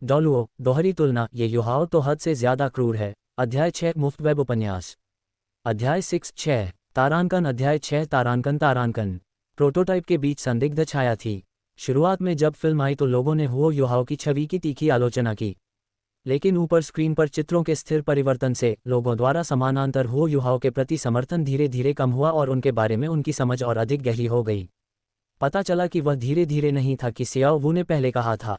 डॉलुओ, दोहरी तुलना, ये युहाओ तो हद से ज्यादा क्रूर है। अध्याय 6 मुफ्त वेब उपन्यास। अध्याय 6 तारांकन। अध्याय 6 तारांकन। प्रोटोटाइप के बीच संदिग्ध छाया थी। शुरुआत में जब फिल्म आई तो लोगों ने हुओ युहाओ की छवि की तीखी आलोचना की, लेकिन ऊपर स्क्रीन पर चित्रों के स्थिर परिवर्तन से लोगों द्वारा समानांतर हुओ युहाओ के प्रति समर्थन धीरे धीरे कम हुआ और उनके बारे में उनकी समझ और अधिक गहरी हो गई। पता चला कि वह धीरे धीरे नहीं था कि सियाओ वू ने पहले कहा था।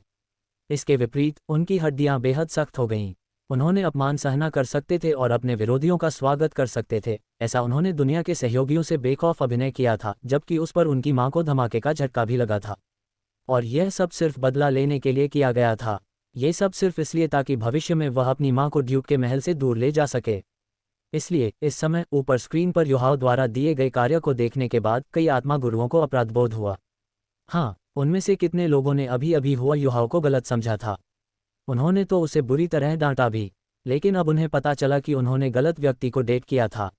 इसके विपरीत उनकी हड्डियां बेहद सख्त हो गईं। उन्होंने अपमान सहना कर सकते थे और अपने विरोधियों का स्वागत कर सकते थे। ऐसा उन्होंने दुनिया के सहयोगियों से बेखौफ अभिनय किया था, जबकि उस पर उनकी मां को धमाके का झटका भी लगा था। और यह सब सिर्फ बदला लेने के लिए किया गया था। ये सब सिर्फ इसलिए ताकि भविष्य में वह अपनी मां को ड्यूक के महल से दूर ले जा सके। इसलिए इस समय ऊपर स्क्रीन पर युहाओ द्वारा दिए गए कार्य को देखने के बाद कई आत्मा गुरुओं को अपराधबोध हुआ। हाँ, उनमें से कितने लोगों ने अभी अभी हुआ युहाओ को गलत समझा था। उन्होंने तो उसे बुरी तरह डांटा भी, लेकिन अब उन्हें पता चला कि उन्होंने गलत व्यक्ति को डेट किया था।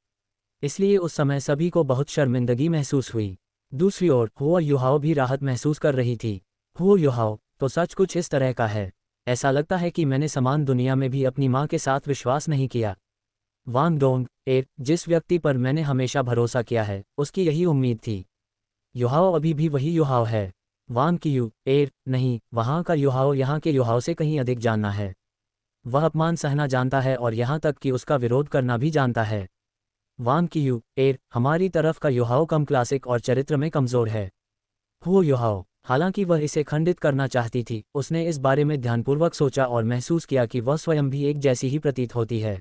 इसलिए उस समय सभी को बहुत शर्मिंदगी महसूस हुई। दूसरी ओर हुआ युहाओ भी राहत महसूस कर रही थी। हुआ युहाओ तो सच कुछ इस तरह का है, ऐसा लगता है कि मैंने समान दुनिया में भी अपनी मां के साथ विश्वास नहीं किया। वांग डोंग एर, जिस व्यक्ति पर मैंने हमेशा भरोसा किया है, उसकी यही उम्मीद थी। युहाओ अभी भी वही युहाओ है। वांग कियू एर, नहीं, वहाँ का युहाओ यहाँ के युहाओ से कहीं अधिक जानना है। वह अपमान सहना जानता है और यहाँ तक कि उसका विरोध करना भी जानता है। वांग कियू एर, हमारी तरफ का युहाओ कम क्लासिक और चरित्र में कमजोर है। हुओ युहाओ, हालांकि वह इसे खंडित करना चाहती थी, उसने इस बारे में ध्यानपूर्वक सोचा और महसूस किया कि वह स्वयं भी एक जैसी ही प्रतीत होती है।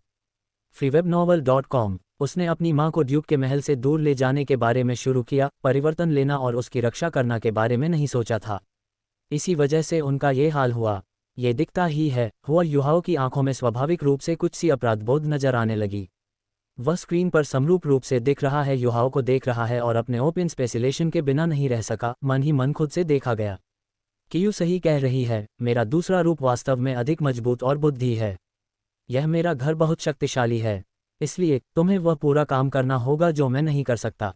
freewebnovel.com। उसने अपनी मां को ड्यूक के महल से दूर ले जाने के बारे में शुरू किया, परिवर्तन लेना और उसकी रक्षा करना के बारे में नहीं सोचा था। इसी वजह से उनका ये हाल हुआ। ये दिखता ही है। हुआ युहाओ की आंखों में स्वाभाविक रूप से कुछ सी अपराधबोध नजर आने लगी। वह स्क्रीन पर समरूप रूप से दिख रहा है, युहाओ को देख रहा है और अपने ओपन स्पेसिलेशन के बिना नहीं रह सका। मन ही मन खुद से देखा गया। कियू सही कह रही है, मेरा दूसरा रूप वास्तव में अधिक मजबूत और बुद्धि है। यह मेरा घर बहुत शक्तिशाली है, इसलिए तुम्हें वह पूरा काम करना होगा जो मैं नहीं कर सकता।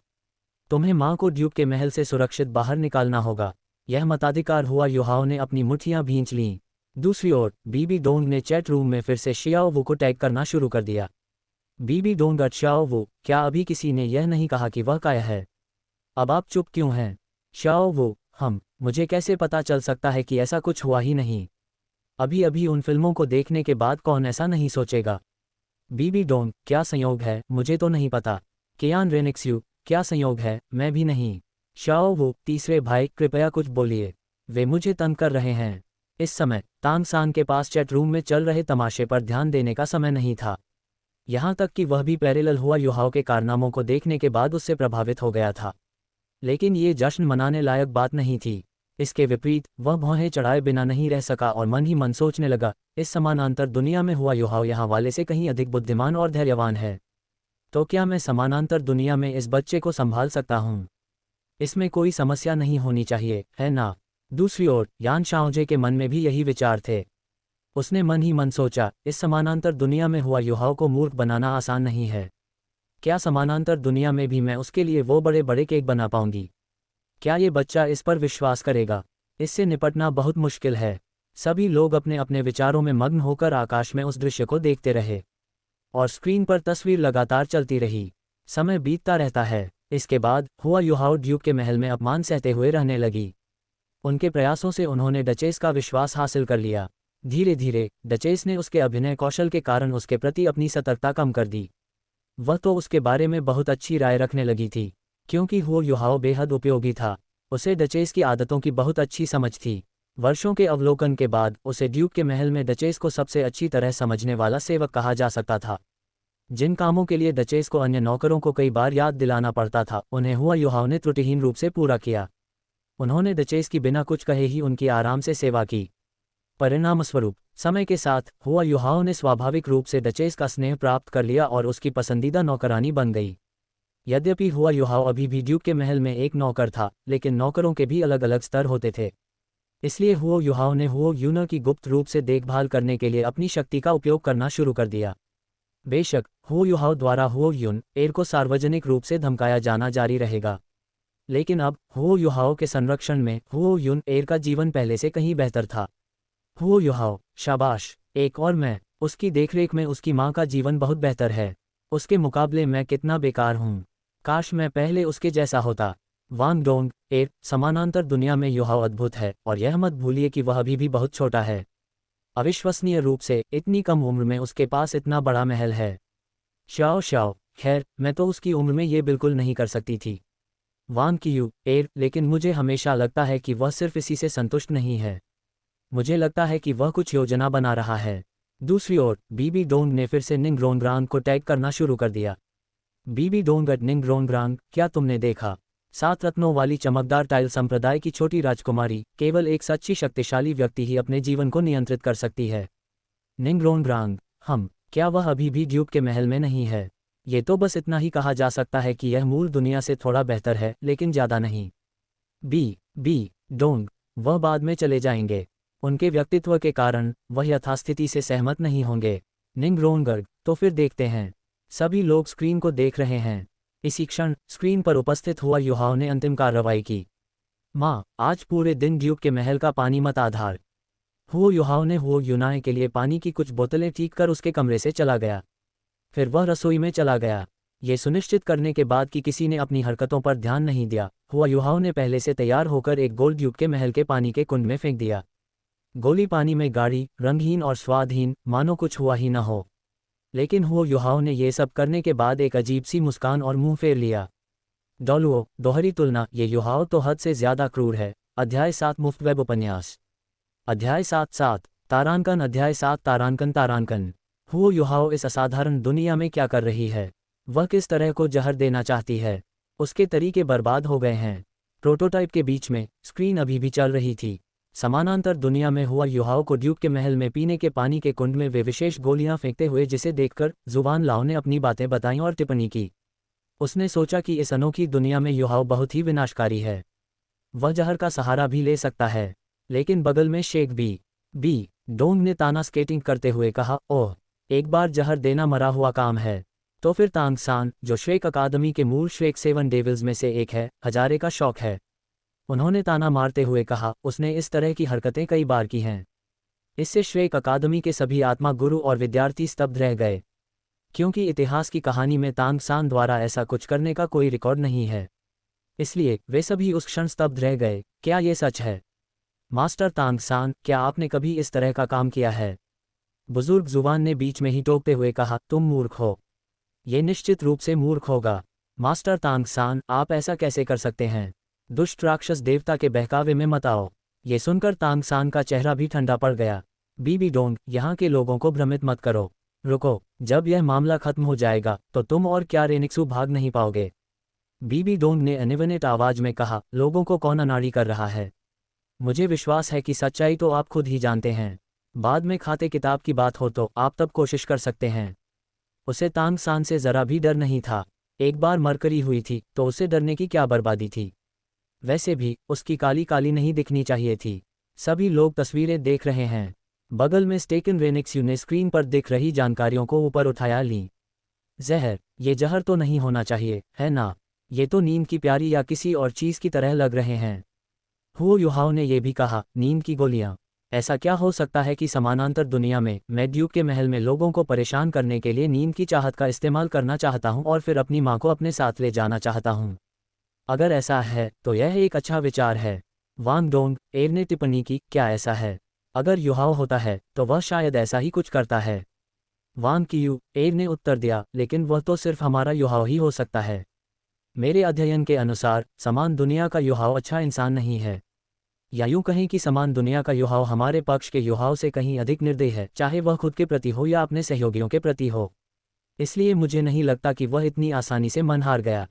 तुम्हें मां को ड्यूक के महल से सुरक्षित बाहर निकालना होगा। यह मताधिकार। हुआ युहाओ ने अपनी मुट्ठियां भींच लीं। दूसरी ओर बीबी डोंग ने चैट रूम में फिर से शियाओ वू को टैग करना शुरू कर दिया। बीबी डोंग शाओ वू, क्या अभी किसी ने यह नहीं कहा कि वह काया है? अब आप चुप क्यों हैं? शाओ वू, मुझे कैसे पता चल सकता है कि ऐसा कुछ हुआ ही नहीं? अभी अभी उन फिल्मों को देखने के बाद कौन ऐसा नहीं सोचेगा? बीबी डोंग, क्या संयोग है? मुझे तो नहीं पता। कियान रेनिक्सयू, क्या संयोग है? मैं भी नहीं। शाओ वू, तीसरे भाई, कृपया कुछ बोलिए, वे मुझे तंग कर रहे हैं। इस समय तांग सान के पास चैट रूम में चल रहे तमाशे पर ध्यान देने का समय नहीं था। यहाँ तक कि वह भी पैरेलल हुआ युहाओ के कारनामों को देखने के बाद उससे प्रभावित हो गया था। लेकिन ये जश्न मनाने लायक बात नहीं थी। इसके विपरीत वह भौहें चढ़ाए बिना नहीं रह सका और मन ही मन सोचने लगा, इस समानांतर दुनिया में हुआ युहाओ यहाँ वाले से कहीं अधिक बुद्धिमान और धैर्यवान है। तो क्या मैं समानांतर दुनिया में इस बच्चे को संभाल सकता हूँ? इसमें कोई समस्या नहीं होनी चाहिए, है ना? दूसरी ओर यान शाओजे के मन में भी यही विचार थे। उसने मन ही मन सोचा, इस समानांतर दुनिया में हुआ युहाओ को मूर्ख बनाना आसान नहीं है। क्या समानांतर दुनिया में भी मैं उसके लिए वो बड़े बड़े केक बना पाऊंगी? क्या ये बच्चा इस पर विश्वास करेगा? इससे निपटना बहुत मुश्किल है। सभी लोग अपने अपने विचारों में मग्न होकर आकाश में उस दृश्य को देखते रहे और स्क्रीन पर तस्वीर लगातार चलती रही। समय बीतता रहता है। इसके बाद हुआ युहाओ ड्यूक के महल में अपमान सहते हुए रहने लगी। उनके प्रयासों से उन्होंने डचेस का विश्वास हासिल कर लिया। धीरे धीरे डचेस ने उसके अभिनय कौशल के कारण उसके प्रति अपनी सतर्कता कम कर दी। वह तो उसके बारे में बहुत अच्छी राय रखने लगी थी, क्योंकि हुआ युहाओ बेहद उपयोगी था। उसे डचेस की आदतों की बहुत अच्छी समझ थी। वर्षों के अवलोकन के बाद उसे ड्यूक के महल में डचेस को सबसे अच्छी तरह समझने वाला सेवक कहा जा सकता था। जिन कामों के लिए डचेस को अन्य नौकरों को कई बार याद दिलाना पड़ता था, उन्हें हुआ युहाओ ने त्रुटिहीन रूप से पूरा किया। उन्होंने डचेस की बिना कुछ कहे ही उनकी आराम से सेवा की। परिणामस्वरूप समय के साथ हुआ युहाओ ने स्वाभाविक रूप से डचेस का स्नेह प्राप्त कर लिया और उसकी पसंदीदा नौकरानी बन गई। यद्यपि हुआ युहाओ अभी भी ड्यूक के महल में एक नौकर था, लेकिन नौकरों के भी अलग अलग स्तर होते थे। इसलिए हुआ युहाओ ने हुआ यून की गुप्त रूप से देखभाल करने के लिए अपनी शक्ति का उपयोग करना शुरू कर दिया। बेशक हुआ युहाओ द्वारा हुआ यून एर को सार्वजनिक रूप से धमकाया जाना जारी रहेगा, लेकिन अब हुआ युहाओ के संरक्षण में हुआ यून एर का जीवन पहले से कहीं बेहतर था। हुआ युहाओ, शाबाश, एक और मैं। उसकी देखरेख में उसकी माँ का जीवन बहुत बेहतर है। उसके मुकाबले मैं कितना बेकार हूँ। काश मैं पहले उसके जैसा होता। वांग डोंग, समानांतर दुनिया में युहाओ अद्भुत है, और यह मत भूलिए कि वह अभी भी बहुत छोटा है। अविश्वसनीय रूप से इतनी कम उम्र में उसके पास इतना बड़ा महल है। शाओ शाओ, खैर मैं तो उसकी उम्र में ये बिल्कुल नहीं कर सकती थी। वांग कियू, लेकिन मुझे हमेशा लगता है कि वह सिर्फ इसी से संतुष्ट नहीं है। मुझे लगता है कि वह कुछ योजना बना रहा है। दूसरी ओर बीबी डोंग ने फिर से निंगरोंगरांग को टैग करना शुरू कर दिया। बीबी डोंग एट निंगरोंगरांग, क्या तुमने देखा? 7 रत्नों वाली चमकदार टाइल संप्रदाय की छोटी राजकुमारी, केवल एक सच्ची शक्तिशाली व्यक्ति ही अपने जीवन को नियंत्रित कर सकती है। निंगरोंगरांग, क्या वह अभी भी ड्यूक के महल में नहीं है? ये तो बस इतना ही कहा जा सकता है कि यह मूल दुनिया से थोड़ा बेहतर है, लेकिन ज़्यादा नहीं। बी डोंग, वह बाद में चले जाएंगे। उनके व्यक्तित्व के कारण वह यथास्थिति से सहमत नहीं होंगे। निंगरोंगर्ग, तो फिर देखते हैं। सभी लोग स्क्रीन को देख रहे हैं। इसी क्षण स्क्रीन पर उपस्थित हुआ युहाओं ने अंतिम कार्रवाई की। माँ, आज पूरे दिन ड्यूक के महल का पानी मत आधार। हुओ युहाओं ने हुओ यूनाए के लिए पानी की कुछ बोतलें ठीक कर उसके कमरे से चला गया। फिर वह रसोई में चला गया। ये सुनिश्चित करने के बाद कि किसी ने अपनी हरकतों पर ध्यान नहीं दिया, हुआ युहाओं ने पहले से तैयार होकर एक गोल ड्यूक के महल के पानी के कुंड में फेंक दिया। गोली पानी में गाढ़ी, रंगहीन और स्वादहीन, मानो कुछ हुआ ही न हो। लेकिन हुओ युहाओं ने ये सब करने के बाद एक अजीब सी मुस्कान और मुंह फेर लिया। डॉलुओ, दोहरी तुलना, ये युहाओ तो हद से ज्यादा क्रूर है। अध्याय 7 मुफ्त वेब उपन्यास। अध्याय 7 तारांकन। अध्याय 7 तारांकन। हुओ युहाओ इस असाधारण दुनिया में क्या कर रही है? वह किस तरह को जहर देना चाहती है? उसके तरीके बर्बाद हो गए हैं। प्रोटोटाइप के बीच में स्क्रीन अभी भी चल रही थी। समानांतर दुनिया में हुआ युहाओ को ड्यूक के महल में पीने के पानी के कुंड में वे विशेष गोलियां फेंकते हुए, जिसे देखकर जुबान लाओ ने अपनी बातें बताईं और टिप्पणी की। उसने सोचा कि इस अनोखी दुनिया में युहाओ बहुत ही विनाशकारी है। वह जहर का सहारा भी ले सकता है। लेकिन बगल में शेख बी डोंग ने ताना स्केटिंग करते हुए कहा, ओह, एक बार जहर देना मरा हुआ काम है। तो फिर तांग सान, जो श्रेक अकादमी के मूल श्रेक 7 डेविल्स में से एक है, हजारे का शौक है। उन्होंने ताना मारते हुए कहा, उसने इस तरह की हरकतें कई बार की हैं। इससे श्रेक अकादमी के सभी आत्मा गुरु और विद्यार्थी स्तब्ध रह गए, क्योंकि इतिहास की कहानी में तांग सान द्वारा ऐसा कुछ करने का कोई रिकॉर्ड नहीं है। इसलिए वे सभी उस क्षण स्तब्ध रह गए। क्या ये सच है? मास्टर तांग सान, क्या आपने कभी इस तरह का काम किया है? बुजुर्ग जुबान ने बीच में ही टोकते हुए कहा, तुम मूर्ख हो। ये निश्चित रूप से मूर्ख होगा। मास्टर तांग सान, आप ऐसा कैसे कर सकते हैं? दुष्ट राक्षस देवता के बहकावे में मत आओ। ये सुनकर तांग सान का चेहरा भी ठंडा पड़ गया। बीबी डोंग, यहाँ के लोगों को भ्रमित मत करो। रुको, जब यह मामला खत्म हो जाएगा तो तुम और क्या रेनिक्सू भाग नहीं पाओगे। बीबी डोंग ने अनिवनित आवाज में कहा, लोगों को कौन अनाड़ी कर रहा है? मुझे विश्वास है कि सच्चाई तो आप खुद ही जानते हैं। बाद में खाते किताब की बात हो तो आप तब कोशिश कर सकते हैं। उसे तांग सान से जरा भी डर नहीं था। एक बार मरकरी हुई थी तो उसे डरने की क्या बर्बादी थी? वैसे भी उसकी काली काली नहीं दिखनी चाहिए थी। सभी लोग तस्वीरें देख रहे हैं। बगल में स्टेकन रेनिक्सू ने स्क्रीन पर दिख रही जानकारियों को ऊपर उठाया ली। जहर, ये जहर तो नहीं होना चाहिए, है ना? ये तो नींद की प्यारी या किसी और चीज़ की तरह लग रहे हैं। हुओ युहाओ ने यह भी कहा, नींद की गोलियां। ऐसा क्या हो सकता है कि समानांतर दुनिया में मैं ड्यूक के महल में लोगों को परेशान करने के लिए नींद की चाहत का इस्तेमाल करना चाहता हूं और फिर अपनी मां को अपने साथ ले जाना चाहता हूं? अगर ऐसा है तो यह एक अच्छा विचार है। वांग डोंग ने टिप्पणी की, क्या ऐसा है? अगर युहाओ होता है तो वह शायद ऐसा ही कुछ करता है। वांग कियू ने उत्तर दिया, लेकिन वह तो सिर्फ हमारा युहाओ ही हो सकता है। मेरे अध्ययन के अनुसार समान दुनिया का युहाओ अच्छा इंसान नहीं है। या यूं कहें कि समान दुनिया का युहाओ हमारे पक्ष के युहाओ से कहीं अधिक निर्दयी है, चाहे वह खुद के प्रति हो या अपने सहयोगियों के प्रति हो। इसलिए मुझे नहीं लगता कि वह इतनी आसानी से मन हार गया।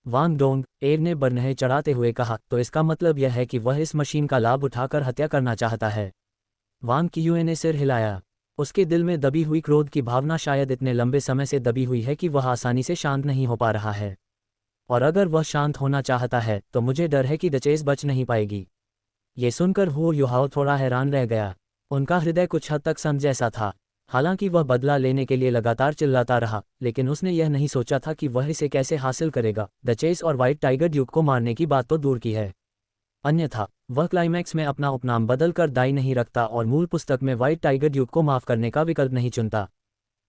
वांग डोंग ने बरनहे चढ़ाते हुए कहा, तो इसका मतलब यह है कि वह इस मशीन का लाभ उठाकर हत्या करना चाहता है। वांग कियू ने सिर हिलाया। उसके दिल में दबी हुई क्रोध की भावना शायद इतने लंबे समय से दबी हुई है कि वह आसानी से शांत नहीं हो पा रहा है। और अगर वह शांत होना चाहता है तो मुझे डर है कि डचेस बच नहीं पाएगी। ये सुनकर हुओ युहाओ थोड़ा हैरान रह गया। उनका हृदय कुछ हद तक संत जैसा था। हालांकि वह बदला लेने के लिए लगातार चिल्लाता रहा, लेकिन उसने यह नहीं सोचा था कि वह इसे कैसे हासिल करेगा। डचेस और व्हाइट टाइगर ड्यूक को मारने की बात तो दूर की है। अन्यथा वह क्लाइमैक्स में अपना उपनाम बदलकर दाई नहीं रखता और मूल पुस्तक में व्हाइट टाइगर ड्यूक को माफ करने का विकल्प नहीं चुनता।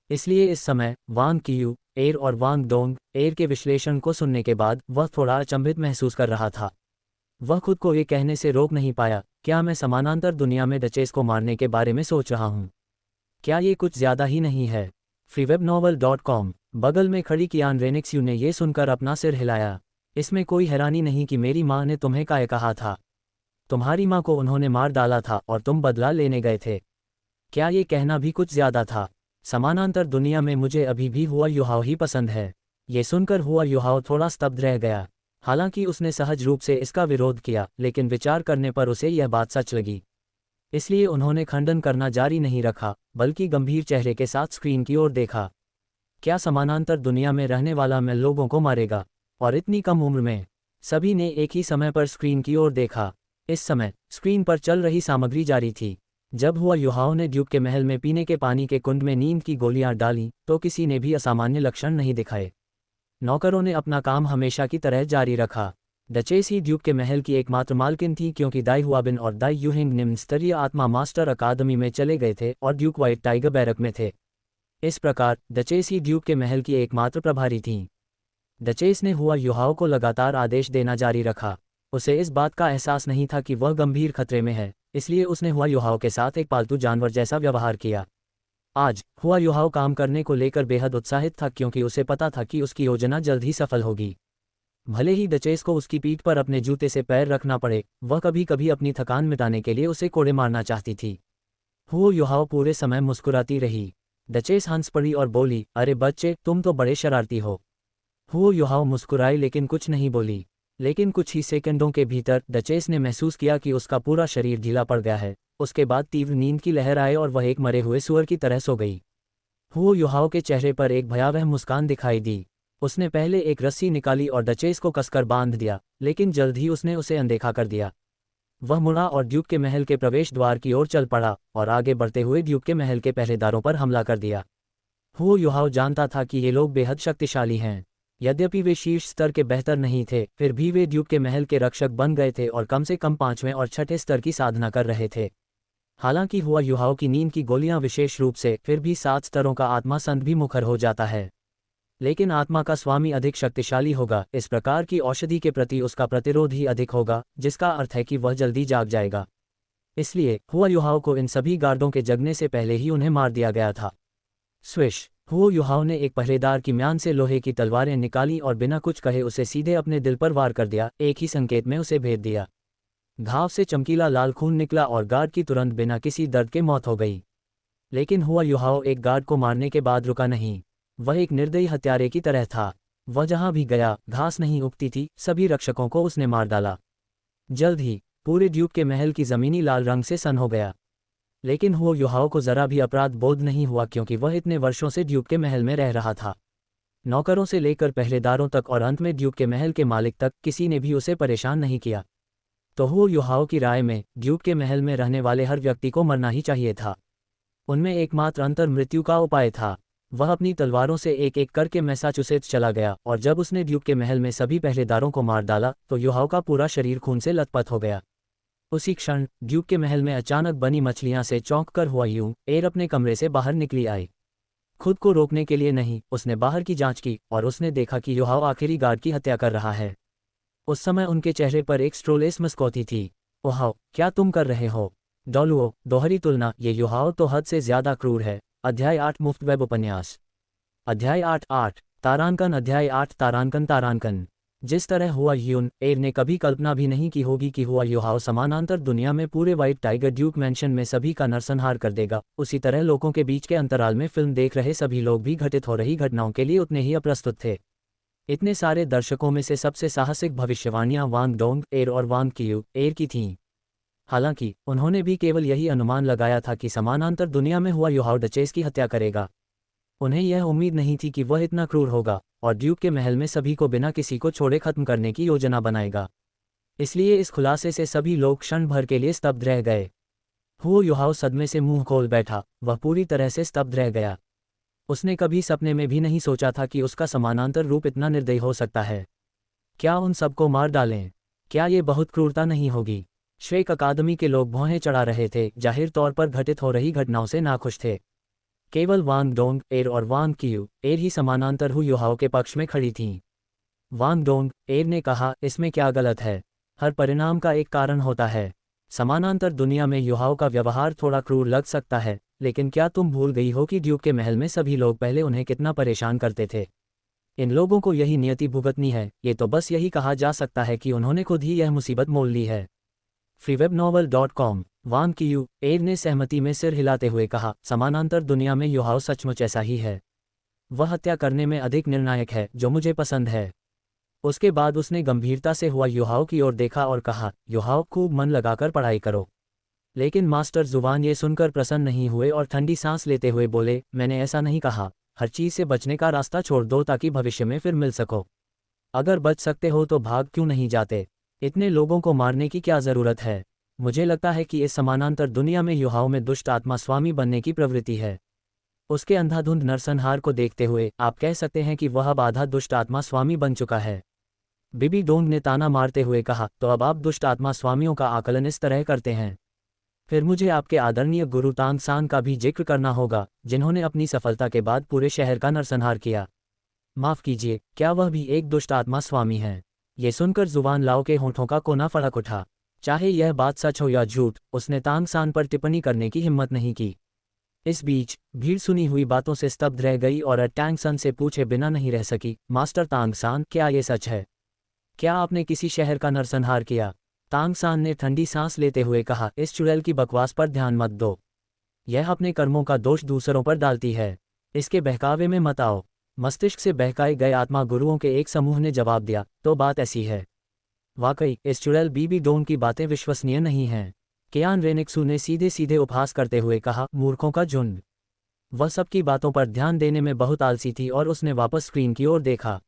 इसलिए इस समय वांग कियू एर और वांग डोंग एर के विश्लेषण को सुनने के बाद वह थोड़ा अचंभित महसूस कर रहा था। वह खुद को ये कहने से रोक नहीं पाया, क्या मैं समानांतर दुनिया में डचेस को मारने के बारे में सोच रहा हूँ? क्या ये कुछ ज़्यादा ही नहीं है? freewebnovel.com। बगल में खड़ी कियान रेनिक्सयू ने ये सुनकर अपना सिर हिलाया। इसमें कोई हैरानी नहीं कि मेरी माँ ने तुम्हें क्या कहा था। तुम्हारी माँ को उन्होंने मार डाला था और तुम बदला लेने गए थे। क्या ये कहना भी कुछ ज़्यादा था? समानांतर दुनिया में मुझे अभी भी हुआ युहाओ ही पसंद है। ये सुनकर हुआ युहाओ थोड़ा स्तब्ध रह गया। हालांकि उसने सहज रूप से इसका विरोध किया, लेकिन विचार करने पर उसे यह बात सच लगी। इसलिए उन्होंने खंडन करना जारी नहीं रखा, बल्कि गंभीर चेहरे के साथ स्क्रीन की ओर देखा। क्या समानांतर दुनिया में रहने वाला मैं लोगों को मारेगा? और इतनी कम उम्र में? सभी ने एक ही समय पर स्क्रीन की ओर देखा। इस समय स्क्रीन पर चल रही सामग्री जारी थी। जब हुआ युहाओ ने ड्यूक के महल में पीने के पानी के कुंड में नींद की गोलियां डालीं, तो किसी ने भी असामान्य लक्षण नहीं दिखाए। नौकरों ने अपना काम हमेशा की तरह जारी रखा। डचेस ही ड्यूक के महल की एकमात्र मालकिन थी, क्योंकि दाई हुआबिन और दाई यूहिंग निम्न स्तरीय आत्मा मास्टर अकादमी में चले गए थे और ड्यूक व्हाइट टाइगर बैरक में थे। इस प्रकार डचेस ही ड्यूक के महल की एकमात्र प्रभारी थीं। डचेस ने हुआ युहाओ को लगातार आदेश देना जारी रखा। उसे इस बात का एहसास नहीं था कि वह गंभीर खतरे में है, इसलिए उसने हुआ युहाओ के साथ एक पालतू जानवर जैसा व्यवहार किया। आज हुआ युहाओ काम करने को लेकर बेहद उत्साहित था, क्योंकि उसे पता था कि उसकी योजना जल्द ही सफल होगी। भले ही डचेस को उसकी पीठ पर अपने जूते से पैर रखना पड़े, वह कभी कभी अपनी थकान मिटाने के लिए उसे कोड़े मारना चाहती थी। हुआ युहाओ पूरे समय मुस्कुराती रही। डचेस हंस पड़ी और बोली, अरे बच्चे, तुम तो बड़े शरारती हो। हुआ युहाओ मुस्कुराई लेकिन कुछ नहीं बोली। लेकिन कुछ ही सेकंडों के भीतर डचेस ने महसूस किया कि उसका पूरा शरीर ढीला पड़ गया है। उसके बाद तीव्र नींद की लहर आए और वह एक मरे हुए सुअर की तरह सो गई। हुआ युहाओ के चेहरे पर एक भयावह मुस्कान दिखाई दी। उसने पहले एक रस्सी निकाली और डचेस को कसकर बांध दिया, लेकिन जल्द ही उसने उसे अनदेखा कर दिया। वह मुड़ा और ड्यूक के महल के प्रवेश द्वार की ओर चल पड़ा और आगे बढ़ते हुए ड्यूक के महल के पहरेदारों पर हमला कर दिया। हुआ युहाओ जानता था कि ये लोग बेहद शक्तिशाली हैं। यद्यपि वे शीर्ष स्तर के बेहतर नहीं थे, फिर भी वे ड्यूक के महल के रक्षक बन गए थे और कम से कम 5वें और 6ठे स्तर की साधना कर रहे थे। हालांकि हुआ युहाओ की नींद की गोलियां विशेष रूप से फिर भी 7 स्तरों का आत्मा संत भी मुखर हो जाता है। लेकिन आत्मा का स्वामी अधिक शक्तिशाली होगा, इस प्रकार की औषधि के प्रति उसका प्रतिरोध ही अधिक होगा, जिसका अर्थ है कि वह जल्दी जाग जाएगा। इसलिए हुआ युहाओ को इन सभी गार्डों के जगने से पहले ही उन्हें मार दिया गया था। स्विश! हुआ युहाओ ने एक पहरेदार की म्यान से लोहे की तलवारें निकाली और बिना कुछ कहे उसे सीधे अपने दिल पर वार कर दिया। एक ही संकेत में उसे भेद दिया। घाव से चमकीला लाल खून निकला और गार्ड की तुरंत बिना किसी दर्द के मौत हो गई। लेकिन हुआ युहाओ एक गार्ड को मारने के बाद रुका नहीं। वह एक निर्दयी हत्यारे की तरह था। वह जहां भी गया घास नहीं उगती थी, सभी रक्षकों को उसने मार डाला। जल्द ही पूरे ड्यूक के महल की जमीनी लाल रंग से सन हो गया। लेकिन हुआ युहाओ को जरा भी अपराध बोध नहीं हुआ, क्योंकि वह इतने वर्षों से ड्यूक के महल में रह रहा था। नौकरों से लेकर पहरेदारों तक और अंत में ड्यूक के महल के मालिक तक किसी ने भी उसे परेशान नहीं किया। तो हुआ युहाओ की राय में ड्यूक के महल में रहने वाले हर व्यक्ति को मरना ही चाहिए था। उनमें एकमात्र अंतर मृत्यु का उपाय था। वह अपनी तलवारों से एक एक करके मैसाचुसेट्स चला गया और जब उसने ड्यूक के महल में सभी पहरेदारों को मार डाला तो युहाओ का पूरा शरीर खून से लथपथ हो गया। उसी क्षण ड्यूक के महल में अचानक बनी मछलियां से चौंक कर हुआ यूं एर अपने कमरे से बाहर निकली आई। खुद को रोकने के लिए नहीं, उसने बाहर की जांच की और उसने देखा कि युहाओ आखिरी गार्ड की हत्या कर रहा है। उस समय उनके चेहरे पर एक स्ट्रोलेस मुस्कुराहट थी। ओह, क्या तुम कर रहे हो? डॉलुओ, दोहरी तुलना, ये युहाओ तो हद से ज्यादा क्रूर है। अध्याय 8 मुफ्त वेब उपन्यास। अध्याय 8 तारांकन। अध्याय 8 तारांकन। जिस तरह हुआ यून एर ने कभी कल्पना भी नहीं की होगी कि हुआ युहाओ समानांतर दुनिया में पूरे व्हाइट टाइगर ड्यूक मैंशन में सभी का नरसंहार कर देगा, उसी तरह लोगों के बीच के अंतराल में फिल्म देख रहे सभी लोग भी घटित हो रही घटनाओं के लिए उतने ही अप्रस्तुत थे। इतने सारे दर्शकों में से सबसे साहसिक भविष्यवाणियां वांग डोंग एर और वांग कियू एर की थीं। हालांकि उन्होंने भी केवल यही अनुमान लगाया था कि समानांतर दुनिया में हुआ युहाओ डचेस की हत्या करेगा। उन्हें यह उम्मीद नहीं थी कि वह इतना क्रूर होगा और ड्यूक के महल में सभी को बिना किसी को छोड़े खत्म करने की योजना बनाएगा। इसलिए इस खुलासे से सभी लोग क्षण भर के लिए स्तब्ध रह गए। हुआ युहाओ सदमे से मुंह खोल बैठा। वह पूरी तरह से स्तब्ध रह गया। उसने कभी सपने में भी नहीं सोचा था कि उसका समानांतर रूप इतना निर्दयी हो सकता है। क्या उन सबको मार डालें? क्या ये बहुत क्रूरता नहीं होगी? श्वेक अकादमी के लोग भौहें चढ़ा रहे थे, जाहिर तौर पर घटित हो रही घटनाओं से नाखुश थे। केवल वांग डोंग एर और वांग कियू एर ही समानांतर हु युहाओं के पक्ष में खड़ी थीं। वांग डोंग एर ने कहा, इसमें क्या गलत है? हर परिणाम का एक कारण होता है। समानांतर दुनिया में युहाओं का व्यवहार थोड़ा क्रूर लग सकता है, लेकिन क्या तुम भूल गई हो कि ड्यूक के महल में सभी लोग पहले उन्हें कितना परेशान करते थे? इन लोगों को यही नियति भुगतनी है। ये तो बस यही कहा जा सकता है कि उन्होंने खुद ही यह मुसीबत मोल ली है। freewebnovel.com। वांग कियू एर ने सहमति में सिर हिलाते हुए कहा, समानांतर दुनिया में युहाओ सचमुच ऐसा ही है। वह हत्या करने में अधिक निर्णायक है, जो मुझे पसंद है। उसके बाद उसने गंभीरता से हुआ युहाओ की ओर देखा और कहा, युहाओ खूब मन लगाकर पढ़ाई करो। लेकिन मास्टर जुबान ये सुनकर प्रसन्न नहीं हुए और ठंडी सांस लेते हुए बोले, मैंने ऐसा नहीं कहा। हर चीज़ से बचने का रास्ता छोड़ दो ताकि भविष्य में फिर मिल सको। अगर बच सकते हो तो भाग क्यों नहीं जाते? इतने लोगों को मारने की क्या ज़रूरत है? मुझे लगता है कि इस समानांतर दुनिया में युहाओं में दुष्ट आत्मा स्वामी बनने की प्रवृत्ति है। उसके अंधाधुंध नरसंहार को देखते हुए आप कह सकते हैं कि वह अब आधा दुष्ट आत्मा स्वामी बन चुका है। बीबी डोंग ने ताना मारते हुए कहा, तो अब आप दुष्ट आत्मा स्वामियों का आकलन इस तरह करते हैं? फिर मुझे आपके आदरणीय गुरु तांग सान का भी जिक्र करना होगा, जिन्होंने अपनी सफलता के बाद पूरे शहर का नरसंहार किया। माफ़ कीजिए, क्या वह भी एक दुष्ट आत्मा स्वामी है? ये सुनकर जुबान लाओ के होंठों का कोना फड़क उठा। चाहे यह बात सच हो या झूठ, उसने तांग सान पर टिप्पणी करने की हिम्मत नहीं की। इस बीच भीड़ सुनी हुई बातों से स्तब्ध रह गई और टैंग सन से पूछे बिना नहीं रह सकी, मास्टर तांग सान, क्या ये सच है? क्या आपने किसी शहर का नरसंहार किया? तांग सान ने ठंडी सांस लेते हुए कहा, इस चुड़ैल की बकवास पर ध्यान मत दो। यह अपने कर्मों का दोष दूसरों पर डालती है। इसके बहकावे में मत आओ। मस्तिष्क से बहकाए गए आत्मा गुरुओं के एक समूह ने जवाब दिया, तो बात ऐसी है। वाकई इस चुड़ैल बीबी डोंग की बातें विश्वसनीय नहीं हैं। कियान रेनिक्सू ने सीधे सीधे उपहास करते हुए कहा, मूर्खों का झुंड। वह सबकी बातों पर ध्यान देने में बहुत आलसी थी और उसने वापस स्क्रीन की ओर देखा।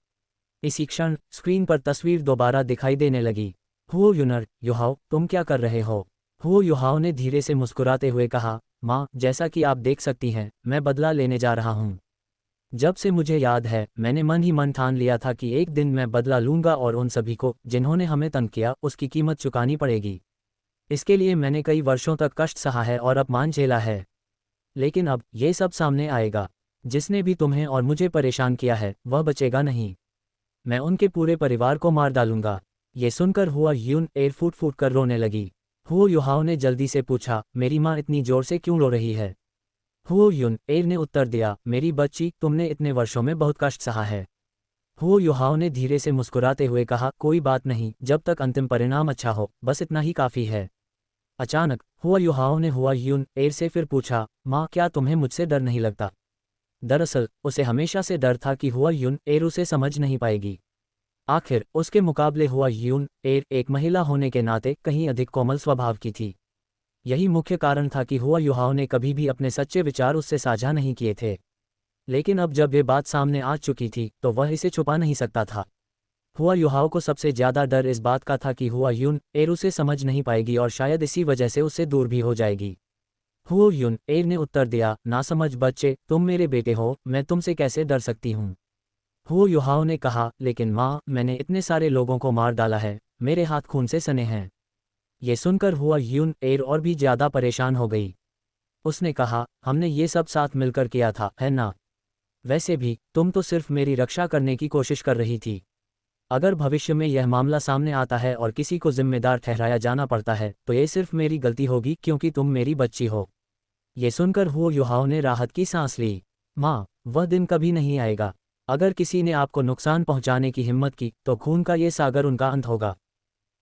इसी क्षण स्क्रीन पर तस्वीर दोबारा दिखाई देने लगी। हुओ यूनर, युहाओ, तुम क्या कर रहे हो? हुओ युहाओ ने धीरे से मुस्कुराते हुए कहा, माँ, जैसा कि आप देख सकती हैं, मैं बदला लेने जा रहा हूँ। जब से मुझे याद है, मैंने मन ही मन ठान लिया था कि एक दिन मैं बदला लूंगा और उन सभी को, जिन्होंने हमें तंग किया, उसकी कीमत चुकानी पड़ेगी। इसके लिए मैंने कई वर्षों तक कष्ट सहा है और अपमान झेला है। लेकिन अब ये सब सामने आएगा। जिसने भी तुम्हें और मुझे परेशान किया है, वह बचेगा नहीं। मैं उनके पूरे परिवार को मार डालूंगा। ये सुनकर हुआ यून एर फूट फूट कर रोने लगी। हुओ युहाओ ने जल्दी से पूछा, मेरी माँ इतनी जोर से क्यों रो रही है? हुओ यून एर ने उत्तर दिया, मेरी बच्ची, तुमने इतने वर्षों में बहुत कष्ट सहा है। हुओ युहाओ ने धीरे से मुस्कुराते हुए कहा, कोई बात नहीं, जब तक अंतिम परिणाम अच्छा हो, बस इतना ही काफ़ी है। अचानक हुआ युहाओ ने हुआ यून एर से फिर पूछा, माँ, क्या तुम्हें मुझसे डर नहीं लगता? दरअसल उसे हमेशा से डर था कि हुआ यून एर उसे समझ नहीं पाएगी। आखिर उसके मुकाबले हुआ यून एर एक महिला होने के नाते कहीं अधिक कोमल स्वभाव की थी। यही मुख्य कारण था कि हुआ युहाओ ने कभी भी अपने सच्चे विचार उससे साझा नहीं किए थे। लेकिन अब जब ये बात सामने आ चुकी थी तो वह इसे छुपा नहीं सकता था। हुआ युहाओ को सबसे ज़्यादा डर इस बात का था कि हुआ यून एर उसे समझ नहीं पाएगी और शायद इसी वजह से उससे दूर भी हो जाएगी। हुओ यून एर ने उत्तर दिया, नासमझ बच्चे, तुम मेरे बेटे हो, मैं तुमसे कैसे डर सकती हूँ? हुओ युहाओ ने कहा, लेकिन माँ, मैंने इतने सारे लोगों को मार डाला है, मेरे हाथ खून से सने हैं। ये सुनकर हुआ यून एर और भी ज़्यादा परेशान हो गई। उसने कहा, हमने ये सब साथ मिलकर किया था, है ना? वैसे भी तुम तो सिर्फ मेरी रक्षा करने की कोशिश कर रही थी। अगर भविष्य में यह मामला सामने आता है और किसी को जिम्मेदार ठहराया जाना पड़ता है, तो ये सिर्फ मेरी गलती होगी क्योंकि तुम मेरी बच्ची हो। ये सुनकर हुओ युहाओ ने राहत की सांस ली। माँ, वह दिन कभी नहीं आएगा। अगर किसी ने आपको नुकसान पहुंचाने की हिम्मत की, तो खून का ये सागर उनका अंत होगा।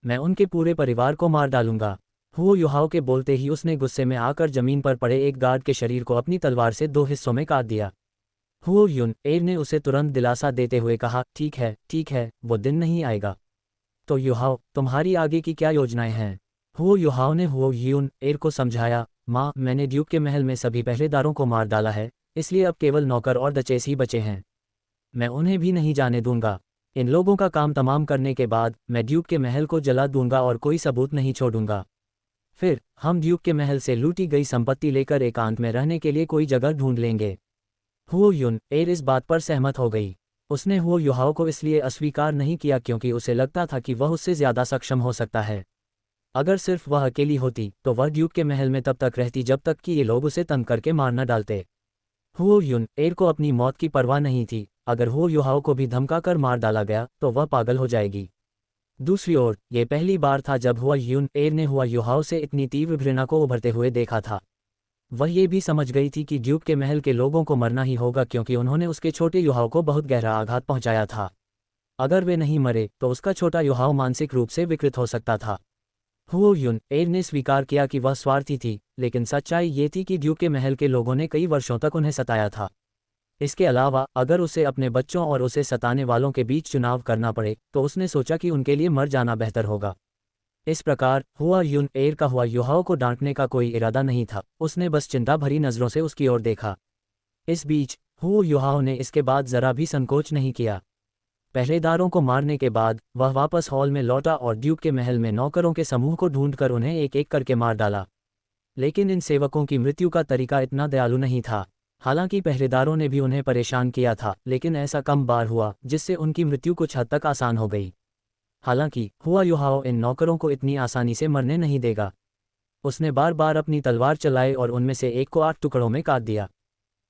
मैं उनके पूरे परिवार को मार डालूंगा। हुओ युहाओ के बोलते ही उसने गुस्से में आकर जमीन पर पड़े एक गार्ड के शरीर को अपनी तलवार से 2 हिस्सों में काट दिया। हुओ यून एर ने उसे तुरंत दिलासा देते हुए कहा, ठीक है, वो दिन नहीं आएगा। तो युहाओ, तुम्हारी आगे की क्या योजनाएं हैं? हुओ युहाओ ने हुओ यून एर को समझाया, माँ, मैंने ड्यूक के महल में सभी पहरेदारों को मार डाला है, इसलिए अब केवल नौकर और डचेस ही बचे हैं। मैं उन्हें भी नहीं जाने दूंगा। इन लोगों का काम तमाम करने के बाद मैं ड्यूक के महल को जला दूंगा और कोई सबूत नहीं छोड़ूंगा। फिर हम ड्यूक के महल से लूटी गई संपत्ति लेकर एकांत में रहने के लिए कोई जगह ढूंढ लेंगे। हुओ यून एर इस बात पर सहमत हो गई। उसने हुओ युहाओ को इसलिए अस्वीकार नहीं किया क्योंकि उसे लगता था कि वह उससे ज़्यादा सक्षम हो सकता है। अगर सिर्फ वह अकेली होती तो वह ड्यूक के महल में तब तक रहती जब तक कि ये लोग उसे तंग करके मार न डालते। हुओ युन एर को अपनी मौत की परवाह नहीं थी। अगर हुओ युहाओ को भी धमकाकर मार डाला गया तो वह पागल हो जाएगी। दूसरी ओर ये पहली बार था जब हुआ युन एर ने हुआ युहाओ से इतनी तीव्र घृणा को उभरते हुए देखा था। वह ये भी समझ गई थी कि ड्यूक के महल के लोगों को मरना ही होगा क्योंकि उन्होंने उसके छोटे युहाओ को बहुत गहरा आघात पहुंचाया था। अगर वे नहीं मरे तो उसका छोटा युहाओ मानसिक रूप से विकृत हो सकता था। हुओ युन एर ने स्वीकार किया कि वह स्वार्थी थी, लेकिन सच्चाई ये थी कि ड्यूक के महल के लोगों ने कई वर्षों तक उन्हें सताया था। इसके अलावा अगर उसे अपने बच्चों और उसे सताने वालों के बीच चुनाव करना पड़े तो उसने सोचा कि उनके लिए मर जाना बेहतर होगा। इस प्रकार हुआ युन एर का हुआ युहाओ को डांटने का कोई इरादा नहीं था, उसने बस चिंता भरी नज़रों से उसकी ओर देखा। इस बीच हुओ युहाओ ने इसके बाद जरा भी संकोच नहीं किया। पहरेदारों को मारने के बाद वह वापस हॉल में लौटा और ड्यूक के महल में नौकरों के समूह को ढूंढकर उन्हें एक एक करके मार डाला। लेकिन इन सेवकों की मृत्यु का तरीका इतना दयालु नहीं था। हालांकि पहरेदारों ने भी उन्हें परेशान किया था, लेकिन ऐसा कम बार हुआ जिससे उनकी मृत्यु कुछ हद तक आसान हो गई। हालांकि हुआ युहाओ इन नौकरों को इतनी आसानी से मरने नहीं देगा। उसने बार बार अपनी तलवार चलाई और उनमें से एक को 8 टुकड़ों में काट दिया।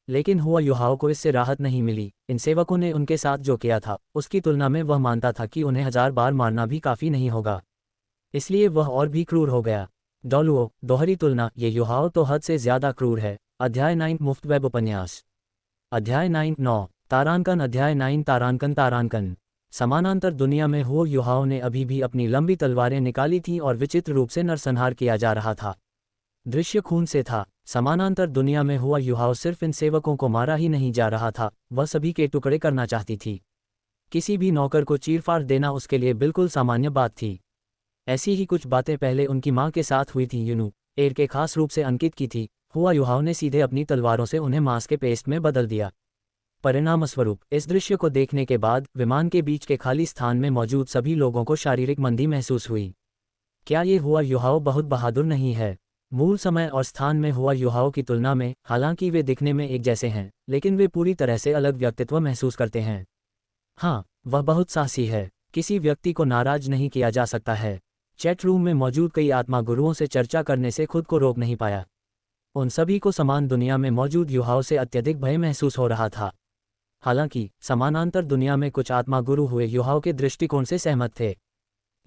लेकिन हुआ युहाओ को इससे राहत नहीं मिली। इन सेवकों ने उनके साथ जो किया था उसकी तुलना में वह मानता था कि उन्हें 1000 बार मारना भी काफ़ी नहीं होगा, इसलिए वह और भी क्रूर हो गया। डॉलुओ दोहरी तुलना, ये युहाओ तो हद से ज़्यादा क्रूर है। अध्याय 9 मुफ्त वेब उपन्यास। अध्याय 9 तारांकन। अध्याय 9 तारांकन। समानांतर दुनिया में हुओ युहाओ ने अभी भी अपनी लंबी तलवारें निकाली थीं और विचित्र रूप से नरसंहार किया जा रहा था। दृश्य खून से था। समानांतर दुनिया में हुआ युहाओ सिर्फ इन सेवकों को मारा ही नहीं जा रहा था, वह सभी के टुकड़े करना चाहती थी। किसी भी नौकर को चीरफाड़ देना उसके लिए बिल्कुल सामान्य बात थी। ऐसी ही कुछ बातें पहले उनकी माँ के साथ हुई थी। युनु एर के खास रूप से अंकित की थी। हुआ युहाओ ने सीधे अपनी तलवारों से उन्हें मांस के पेस्ट में बदल दिया। परिणामस्वरूप इस दृश्य को देखने के बाद विमान के बीच के खाली स्थान में मौजूद सभी लोगों को शारीरिक मंदी महसूस हुई। क्या ये हुआ युहाओ बहुत बहादुर नहीं है? मूल समय और स्थान में हुआ युहाओ की तुलना में हालांकि वे दिखने में एक जैसे हैं, लेकिन वे पूरी तरह से अलग व्यक्तित्व महसूस करते हैं। हाँ, वह बहुत साहसी है। किसी व्यक्ति को नाराज नहीं किया जा सकता है। चैट रूम में मौजूद कई आत्मा गुरुओं से चर्चा करने से खुद को रोक नहीं पाया। उन सभी को समान दुनिया में मौजूद युहाओं से अत्यधिक भय महसूस हो रहा था। हालांकि समानांतर दुनिया में कुछ आत्मा गुरु हुए युहाओं के दृष्टिकोण से सहमत थे।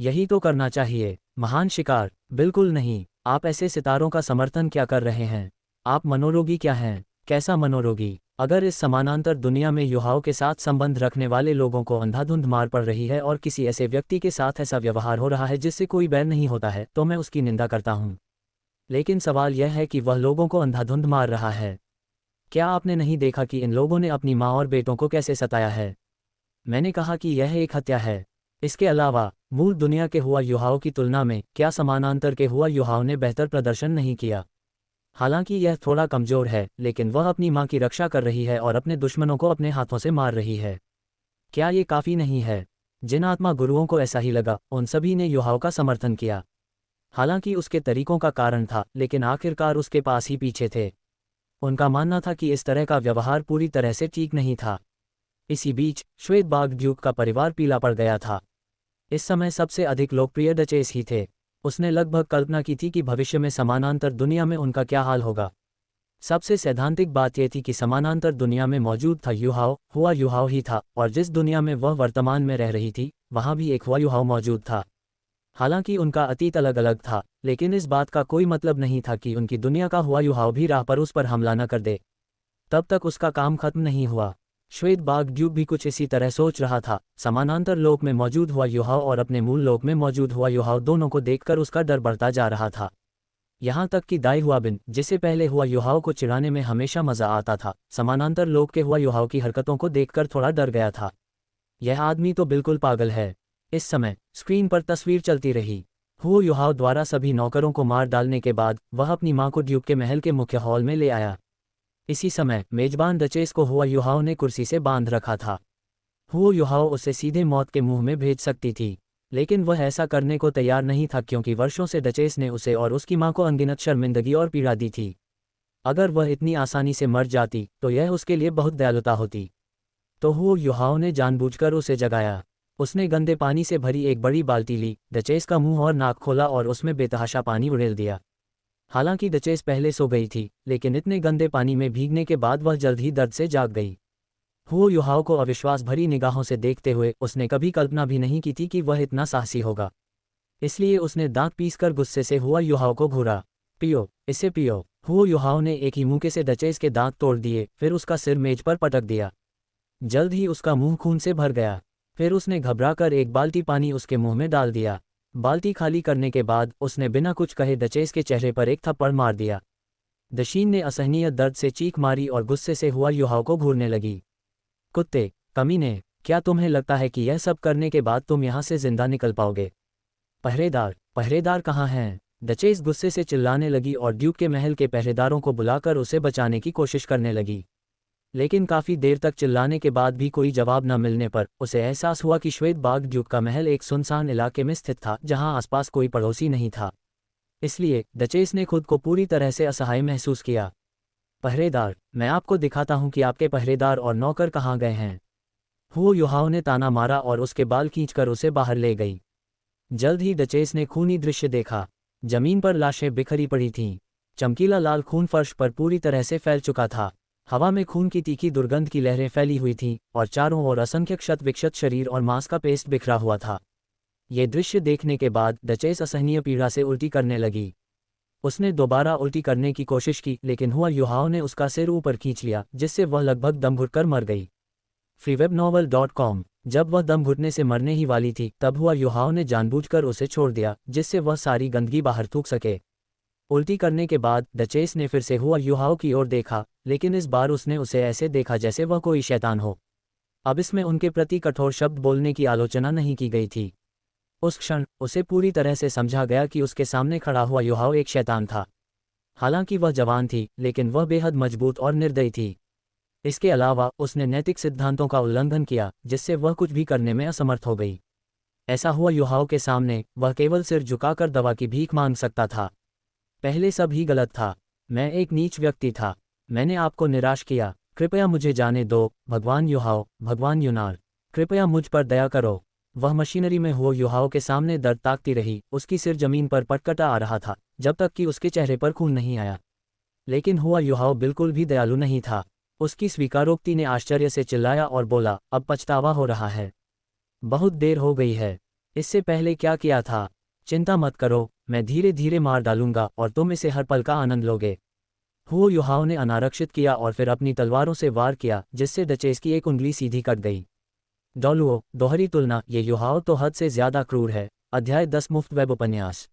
यही तो करना चाहिए। महान शिकार? बिल्कुल नहीं। आप ऐसे सितारों का समर्थन क्या कर रहे हैं? आप मनोरोगी क्या हैं? कैसा मनोरोगी? अगर इस समानांतर दुनिया में युहाओं के साथ संबंध रखने वाले लोगों को अंधाधुंध मार पड़ रही है और किसी ऐसे व्यक्ति के साथ ऐसा व्यवहार हो रहा है जिससे कोई बैर नहीं होता है, तो मैं उसकी निंदा करता हूँ। लेकिन सवाल यह है कि वह लोगों को अंधाधुंध मार रहा है। क्या आपने नहीं देखा कि इन लोगों ने अपनी माँ और बेटों को कैसे सताया है? मैंने कहा कि यह एक हत्या है। इसके अलावा मूल दुनिया के हुआ युहाओं की तुलना में क्या समानांतर के हुआ युहाओं ने बेहतर प्रदर्शन नहीं किया? हालांकि यह थोड़ा कमज़ोर है, लेकिन वह अपनी माँ की रक्षा कर रही है और अपने दुश्मनों को अपने हाथों से मार रही है। क्या ये काफ़ी नहीं है? जिन आत्मा गुरुओं को ऐसा ही लगा, उन सभी ने युहाओं का समर्थन किया। हालांकि उसके तरीकों का कारण था, लेकिन आखिरकार उसके पास ही पीछे थे। उनका मानना था कि इस तरह का व्यवहार पूरी तरह से ठीक नहीं था। इसी बीच श्वेत बाघ ड्यूक का परिवार पीला पड़ गया था। इस समय सबसे अधिक लोकप्रिय डचेस ही थे। उसने लगभग कल्पना की थी कि भविष्य में समानांतर दुनिया में उनका क्या हाल होगा। सबसे सैद्धांतिक बात यह थी कि समानांतर दुनिया में मौजूद था युहाओ, हुआ युहाओ ही था, और जिस दुनिया में वह वर्तमान में रह रही थी वहाँ भी एक हुआ युहाओ मौजूद था। हालांकि उनका अतीत अलग अलग था, लेकिन इस बात का कोई मतलब नहीं था कि उनकी दुनिया का हुआ युहाओ भी राह पर उस पर हमला न कर दे। तब तक उसका काम खत्म नहीं हुआ। श्वेत बाघ ड्यूक भी कुछ इसी तरह सोच रहा था। समानांतर लोक में मौजूद हुआ युहाओ और अपने मूल लोक में मौजूद हुआ युहाओ दोनों को देखकर उसका डर बढ़ता जा रहा था। यहाँ तक कि दाई हुआबिन, जिसे पहले हुआ युहाओ को चिढ़ाने में हमेशा मजा आता था, समानांतर लोक के हुआ युहाओ की हरकतों को देखकर थोड़ा डर गया था। यह आदमी तो बिल्कुल पागल है। इस समय स्क्रीन पर तस्वीर चलती रही। हुआ युहाओ द्वारा सभी नौकरों को मार डालने के बाद वह अपनी मां को ड्यूक के महल के मुख्य हॉल में ले आया। इसी समय मेजबान डचेस को हुआ युहाओ ने कुर्सी से बांध रखा था। हुआ युहाओ उसे सीधे मौत के मुंह में भेज सकती थी, लेकिन वह ऐसा करने को तैयार नहीं था क्योंकि वर्षों से डचेस ने उसे और उसकी मां को अनगिनत शर्मिंदगी और पीड़ा दी थी। अगर वह इतनी आसानी से मर जाती तो यह उसके लिए बहुत दयालुता होती। तो हुओ युहाओ ने जानबूझकर उसे जगाया। उसने गंदे पानी से भरी एक बड़ी बाल्टी ली, डचेस का मुंह और नाक खोला और उसमें बेतहाशा पानी उड़ेल दिया। हालांकि डचेस पहले सो गई थी, लेकिन इतने गंदे पानी में भीगने के बाद वह जल्द ही दर्द से जाग गई। हुओ युहाओ को अविश्वास भरी निगाहों से देखते हुए उसने कभी कल्पना भी नहीं की थी कि वह इतना साहसी होगा। इसलिए उसने दांत पीसकर गुस्से से हुआ युहाओ को घूरा। पियो, इसे पियो। हुओ युहाओ ने एक ही मुक्के से डचेस के दांत तोड़ दिए, फिर उसका सिर मेज पर पटक दिया। जल्द ही उसका मुंह खून से भर गया। फिर उसने घबराकर एक बाल्टी पानी उसके मुंह में डाल दिया। बाल्टी खाली करने के बाद उसने बिना कुछ कहे डचेस के चेहरे पर एक थप्पड़ मार दिया। दशीन ने असहनीय दर्द से चीख मारी और गुस्से से हुआ युहाओ को घूरने लगी। कुत्ते, कमीने, क्या तुम्हें लगता है कि यह सब करने के बाद तुम यहाँ से जिंदा निकल पाओगे? पहरेदार, पहरेदार कहाँ हैं? डचेस गुस्से से चिल्लाने लगी और ड्यूक के महल के पहरेदारों को बुलाकर उसे बचाने की कोशिश करने लगी। लेकिन काफ़ी देर तक चिल्लाने के बाद भी कोई जवाब न मिलने पर उसे एहसास हुआ कि श्वेत बाग ड्यूक का महल एक सुनसान इलाके में स्थित था जहां आसपास कोई पड़ोसी नहीं था। इसलिए डचेस ने खुद को पूरी तरह से असहाय महसूस किया। पहरेदार, मैं आपको दिखाता हूं कि आपके पहरेदार और नौकर कहाँ गए हैं। हुओ युहाओ ने ताना मारा और उसके बाल खींचकर उसे बाहर ले गई। जल्द ही डचेस ने खूनी दृश्य देखा। जमीन पर लाशें बिखरी पड़ी थीं। चमकीला लाल खून फर्श पर पूरी तरह से फैल चुका था। हवा में खून की तीखी दुर्गंध की लहरें फैली हुई थीं और चारों ओर असंख्य क्षत विक्षत शरीर और मांस का पेस्ट बिखरा हुआ था। ये दृश्य देखने के बाद डचेस असहनीय पीड़ा से उल्टी करने लगी। उसने दोबारा उल्टी करने की कोशिश की, लेकिन हुआ युहाओ ने उसका सिर ऊपर खींच लिया, जिससे वह लगभग दम घुटकर मर गई। freewebnovel.com। जब वह दम घुटने से मरने ही वाली थी, तब हुआ युहाओ ने जानबूझकर उसे छोड़ दिया, जिससे वह सारी गंदगी बाहर थूक सके। उल्टी करने के बाद डचेस ने फिर से हुआ युहाओ की ओर देखा, लेकिन इस बार उसने उसे ऐसे देखा जैसे वह कोई शैतान हो। अब इसमें उनके प्रति कठोर शब्द बोलने की आलोचना नहीं की गई थी। उस क्षण उसे पूरी तरह से समझा गया कि उसके सामने खड़ा हुआ युहाओ एक शैतान था। हालांकि वह जवान थी, लेकिन वह बेहद मजबूत और निर्दयी थी। इसके अलावा उसने नैतिक सिद्धांतों का उल्लंघन किया, जिससे वह कुछ भी करने में असमर्थ हो गई। ऐसा हुआ युहाओ के सामने वह केवल सिर झुकाकर दवा की भीख मांग सकता था। पहले सब ही गलत था। मैं एक नीच व्यक्ति था। मैंने आपको निराश किया। कृपया मुझे जाने दो, भगवान युहाओ, भगवान युनार, कृपया मुझ पर दया करो। वह मशीनरी में हुआ युहाओ के सामने दर्द ताकती रही। उसकी सिर जमीन पर पटकता आ रहा था, जब तक कि उसके चेहरे पर खून नहीं आया। लेकिन हुआ युहाओ बिल्कुल भी दयालु नहीं था। उसकी स्वीकारोक्ति ने आश्चर्य से चिल्लाया और बोला, अब पछतावा हो रहा है। बहुत देर हो गई है। इससे पहले क्या किया था? चिंता मत करो, मैं धीरे धीरे मार डालूंगा और तुम इसे हर पल का आनंद लोगे। हुओ युहाओ ने अनारक्षित किया और फिर अपनी तलवारों से वार किया, जिससे डचेस की एक उंगली सीधी कट गई। डॉलुओ, दोहरी तुलना, ये युहाओ तो हद से ज्यादा क्रूर है। अध्याय 10 मुफ्त वेब उपन्यास।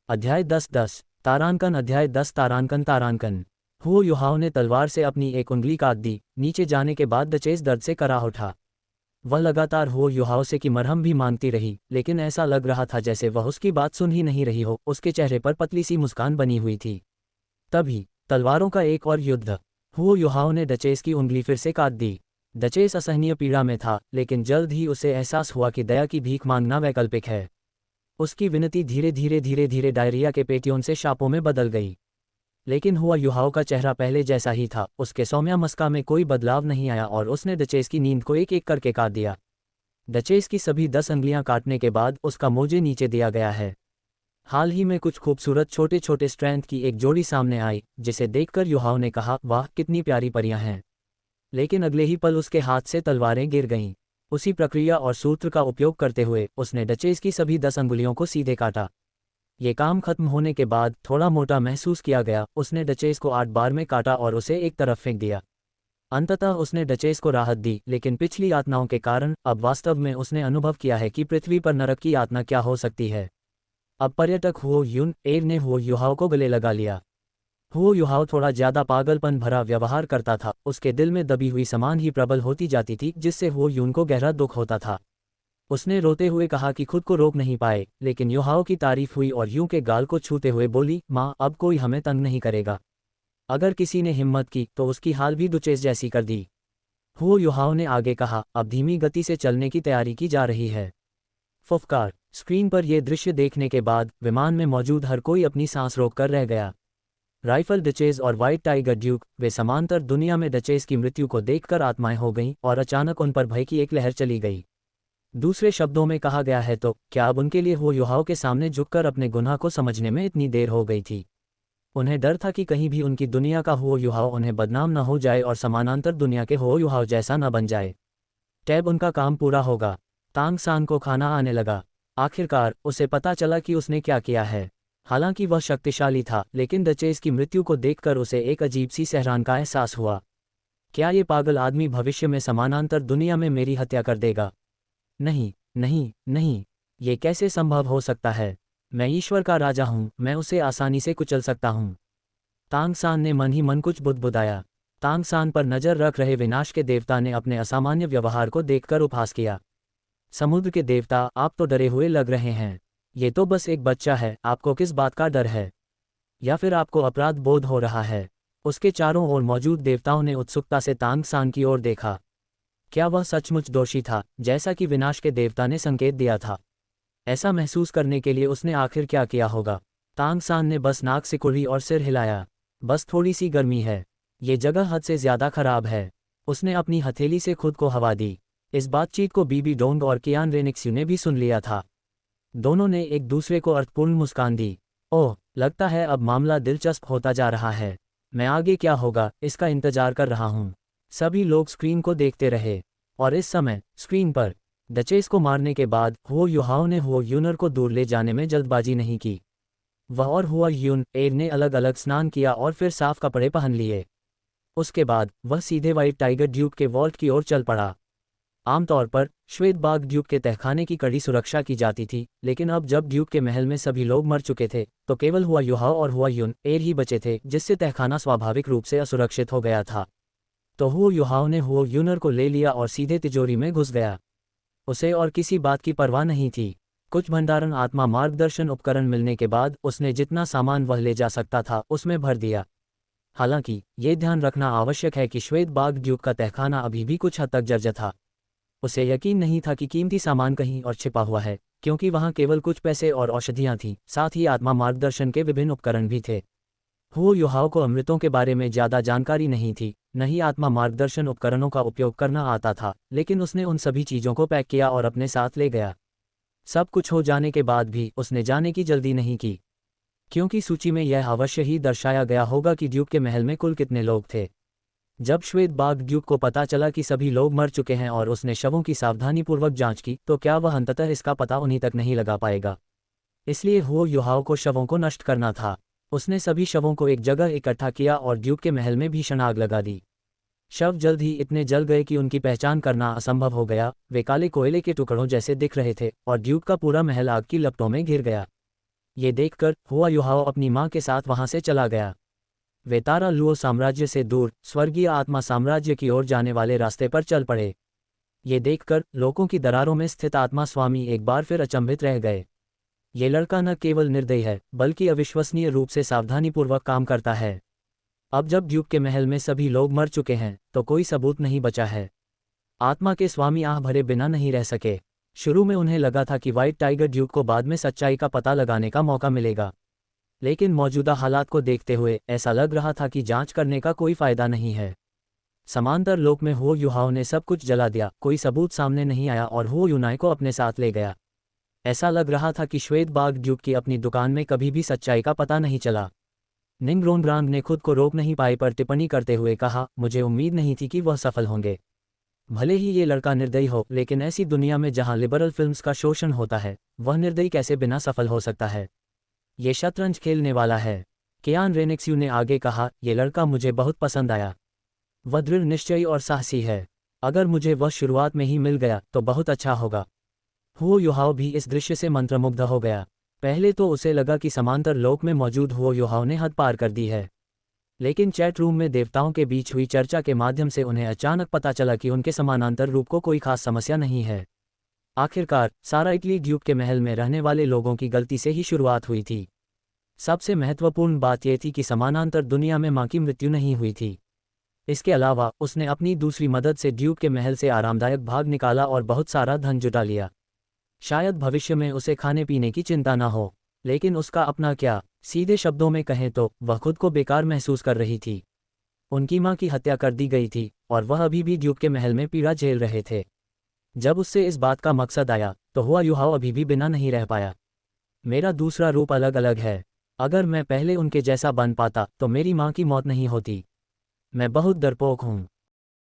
अध्याय 10 तारांकन। अध्याय 10 तारांकन। हुओ युहाओ ने तलवार से अपनी एक उंगली काट दी। नीचे जाने के बाद डचेस दर्द से कराह उठा। वह लगातार हुओ युहाओ से की मरहम भी मांगती रही, लेकिन ऐसा लग रहा था जैसे वह उसकी बात सुन ही नहीं रही हो। उसके चेहरे पर पतली सी मुस्कान बनी हुई थी। तभी तलवारों का एक और युद्ध। हुओ युहाओ ने डचेस की उंगली फिर से काट दी। डचेस असहनीय पीड़ा में था, लेकिन जल्द ही उसे एहसास हुआ कि दया की भीख मांगना वैकल्पिक है। उसकी विनती धीरे धीरे डायरिया के पेटियों से शापों में बदल गई। लेकिन हुआ युहाओ का चेहरा पहले जैसा ही था। उसके सौम्य मस्का में कोई बदलाव नहीं आया और उसने डचेस की नींद को एक एक करके काट दिया। डचेस की सभी 10 अंगलियां काटने के बाद उसका मोजे नीचे दिया गया है। हाल ही में कुछ खूबसूरत छोटे छोटे स्ट्रैंड की एक जोड़ी सामने आई, जिसे देखकर युहाओ ने कहा, वाह कितनी प्यारी परियां हैं। लेकिन अगले ही पल उसके हाथ से तलवारें गिर गईं। उसी प्रक्रिया और सूत्र का उपयोग करते हुए उसने डचेस की सभी 10 अंगुलियों को सीधे काटा। ये काम खत्म होने के बाद थोड़ा मोटा महसूस किया गया। उसने डचेस को 8 बार में काटा और उसे एक तरफ फेंक दिया। अंततः उसने डचेस को राहत दी, लेकिन पिछली यातनाओं के कारण अब वास्तव में उसने अनुभव किया है कि पृथ्वी पर नरक की यातना क्या हो सकती है। अब पर्यटक हुओ युन एर ने हुओ युहाओ को गले लगा लिया। हुओ युहाओ थोड़ा ज्यादा पागलपन भरा व्यवहार करता था। उसके दिल में दबी हुई सामान ही प्रबल होती जाती थी, जिससे हुओ युन को गहरा दुख होता था। उसने रोते हुए कहा कि खुद को रोक नहीं पाए, लेकिन युहाओ की तारीफ हुई और यूं के गाल को छूते हुए बोली, माँ अब कोई हमें तंग नहीं करेगा। अगर किसी ने हिम्मत की तो उसकी हाल भी डचेस जैसी कर दी। हुओ युहाओ ने आगे कहा, अब धीमी गति से चलने की तैयारी की जा रही है। फुफकार। स्क्रीन पर यह दृश्य देखने के बाद विमान में मौजूद हर कोई अपनी सांस रोककर रह गया। राइफल डचेस और व्हाइट टाइगर ड्यूक, वे समांतर दुनिया में डचेस की मृत्यु को देखकर आत्माएं हो गईं और अचानक उन पर भय की एक लहर चली गई। दूसरे शब्दों में कहा गया है तो क्या अब उनके लिए हो युहाओं के सामने झुककर अपने गुनाह को समझने में इतनी देर हो गई थी। उन्हें डर था कि कहीं भी उनकी दुनिया का हो युहाओ उन्हें बदनाम न हो जाए और समानांतर दुनिया के हो युहाओ जैसा न बन जाए। टैब उनका काम पूरा होगा। तांग सान को खाना आने लगा। आखिरकार उसे पता चला कि उसने क्या किया है। हालांकि वह शक्तिशाली था, लेकिन डचेस की मृत्यु को देखकर उसे एक अजीब सी सहरान का एहसास हुआ। क्या ये पागल आदमी भविष्य में समानांतर दुनिया में मेरी हत्या कर देगा? नहीं नहीं नहीं, ये कैसे संभव हो सकता है? मैं ईश्वर का राजा हूँ, मैं उसे आसानी से कुचल सकता हूँ। तांग सान ने मन ही मन कुछ बुदबुदाया। तांग सान पर नजर रख रहे विनाश के देवता ने अपने असामान्य व्यवहार को देखकर उपहास किया। समुद्र के देवता, आप तो डरे हुए लग रहे हैं। ये तो बस एक बच्चा है, आपको किस बात का डर है? या फिर आपको अपराध बोध हो रहा है? उसके चारों ओर मौजूद देवताओं ने उत्सुकता से तांग सान की ओर देखा। क्या वह सचमुच दोषी था, जैसा कि विनाश के देवता ने संकेत दिया था? ऐसा महसूस करने के लिए उसने आखिर क्या किया होगा? तांग सान ने बस नाक सिकुड़ी और सिर हिलाया। बस थोड़ी सी गर्मी है। ये जगह हद से ज्यादा खराब है। उसने अपनी हथेली से खुद को हवा दी। इस बातचीत को बीबी डोंग और कियान रेनिक्स्यू ने भी सुन लिया था। दोनों ने एक दूसरे को अर्थपूर्ण मुस्कान दी। ओह, लगता है अब मामला दिलचस्प होता जा रहा है। मैं आगे क्या होगा इसका इंतजार कर रहा हूँ। सभी लोग स्क्रीन को देखते रहे। और इस समय स्क्रीन पर डचेस को मारने के बाद हुओ युहाओ ने हुओ यूनर को दूर ले जाने में जल्दबाजी नहीं की। वह और हुआ यून एर ने अलग अलग स्नान किया और फिर साफ कपड़े पहन लिए। उसके बाद वह सीधे व्हाइट टाइगर ड्यूक के वॉल्ट की ओर चल पड़ा। आमतौर पर श्वेत बाघ ड्यूक के तहखाने की कड़ी सुरक्षा की जाती थी, लेकिन अब जब ड्यूक के महल में सभी लोग मर चुके थे तो केवल हुआ युहाओ और हुआ यून एर ही बचे थे, जिससे तहखाना स्वाभाविक रूप से असुरक्षित हो गया था। तो हुओ युहाओ ने हुओ यूनर को ले लिया और सीधे तिजोरी में घुस गया। उसे और किसी बात की परवाह नहीं थी। कुछ भंडारण आत्मा मार्गदर्शन उपकरण मिलने के बाद उसने जितना सामान वह ले जा सकता था उसमें भर दिया। हालांकि ये ध्यान रखना आवश्यक है कि श्वेत बाघ ड्यूक का तहखाना अभी भी कुछ हद तक जर्जर था। उसे यकीन नहीं था कि कीमती सामान कहीं और छिपा हुआ है, क्योंकि वहां केवल कुछ पैसे और औषधियां थीं, साथ ही आत्मा मार्गदर्शन के विभिन्न उपकरण भी थे। हुओ युहाओ को अमृतों के बारे में ज्यादा जानकारी नहीं थी, न ही आत्मा मार्गदर्शन उपकरणों का उपयोग करना आता था, लेकिन उसने उन सभी चीजों को पैक किया और अपने साथ ले गया। सब कुछ हो जाने के बाद भी उसने जाने की जल्दी नहीं की, क्योंकि सूची में यह अवश्य ही दर्शाया गया होगा कि ड्यूक के महल में कुल कितने लोग थे। जब श्वेत बाघ ड्यूक को पता चला कि सभी लोग मर चुके हैं और उसने शवों की सावधानीपूर्वक जांच की, तो क्या वह अंततः इसका पता उन्हीं तक नहीं लगा पाएगा? इसलिए हुओ युहाओ को शवों को नष्ट करना था। उसने सभी शवों को एक जगह इकट्ठा किया और ड्यूक के महल में भीषण आग लगा दी। शव जल्द ही इतने जल गए कि उनकी पहचान करना असंभव हो गया। वे काले कोयले के टुकड़ों जैसे दिख रहे थे और ड्यूक का पूरा महल आग की लपटों में घिर गया। ये देखकर हुआ युहाओ अपनी मां के साथ वहां से चला गया। वे तारा लुओ साम्राज्य से दूर स्वर्गीय आत्मा साम्राज्य की ओर जाने वाले रास्ते पर चल पड़े। ये देखकर लोगों की दरारों में स्थित आत्मा स्वामी एक बार फिर अचंभित रह गए। ये लड़का न केवल निर्दयी है, बल्कि अविश्वसनीय रूप से सावधानीपूर्वक काम करता है। अब जब ड्यूक के महल में सभी लोग मर चुके हैं तो कोई सबूत नहीं बचा है। आत्मा के स्वामी आह भरे बिना नहीं रह सके। शुरू में उन्हें लगा था कि व्हाइट टाइगर ड्यूक को बाद में सच्चाई का पता लगाने का मौका मिलेगा, लेकिन मौजूदा हालात को देखते हुए ऐसा लग रहा था कि जांच करने का कोई फायदा नहीं है। समांतर लोक में हुओ युहाओ ने सब कुछ जला दिया, कोई सबूत सामने नहीं आया और हुओ यूनाई को अपने साथ ले गया। ऐसा लग रहा था कि श्वेत बाघ ड्यूक की अपनी दुकान में कभी भी सच्चाई का पता नहीं चला। निंगरोनग्रांग ने खुद को रोक नहीं पाई पर टिप्पणी करते हुए कहा, मुझे उम्मीद नहीं थी कि वह सफल होंगे। भले ही ये लड़का निर्दयी हो, लेकिन ऐसी दुनिया में जहां लिबरल फिल्म्स का शोषण होता है, वह निर्दयी कैसे बिना सफल हो सकता है? ये शतरंज खेलने वाला है। कियान रेनिक्स्यू ने आगे कहा, यह लड़का मुझे बहुत पसंद आया। वह दृढ़ निश्चयी और साहसी है। अगर मुझे वह शुरुआत में ही मिल गया तो बहुत अच्छा होगा। हुओ युहाओ भी इस दृश्य से मंत्रमुग्ध हो गया। पहले तो उसे लगा कि समांतर लोक में मौजूद हुओ युहाओ ने हद पार कर दी है, लेकिन चैट रूम में देवताओं के बीच हुई चर्चा के माध्यम से उन्हें अचानक पता चला कि उनके समानांतर रूप को कोई खास समस्या नहीं है। आखिरकार सारा इटली ड्यूक के महल में रहने वाले लोगों की गलती से ही शुरुआत हुई थी। सबसे महत्वपूर्ण बात यह थी कि समानांतर दुनिया में मां की मृत्यु नहीं हुई थी। इसके अलावा उसने अपनी दूसरी मदद से ड्यूक के महल से आरामदायक भाग निकाला और बहुत सारा धन जुटा लिया। शायद भविष्य में उसे खाने पीने की चिंता न हो, लेकिन उसका अपना क्या? सीधे शब्दों में कहें तो वह खुद को बेकार महसूस कर रही थी। उनकी माँ की हत्या कर दी गई थी और वह अभी भी ड्यूक के महल में पीड़ा झेल रहे थे। जब उससे इस बात का मकसद आया तो हुआ युहाओ अभी भी बिना नहीं रह पाया। मेरा दूसरा रूप अलग अलग है। अगर मैं पहले उनके जैसा बन पाता तो मेरी माँ की मौत नहीं होती। मैं बहुत डरपोक हूँ।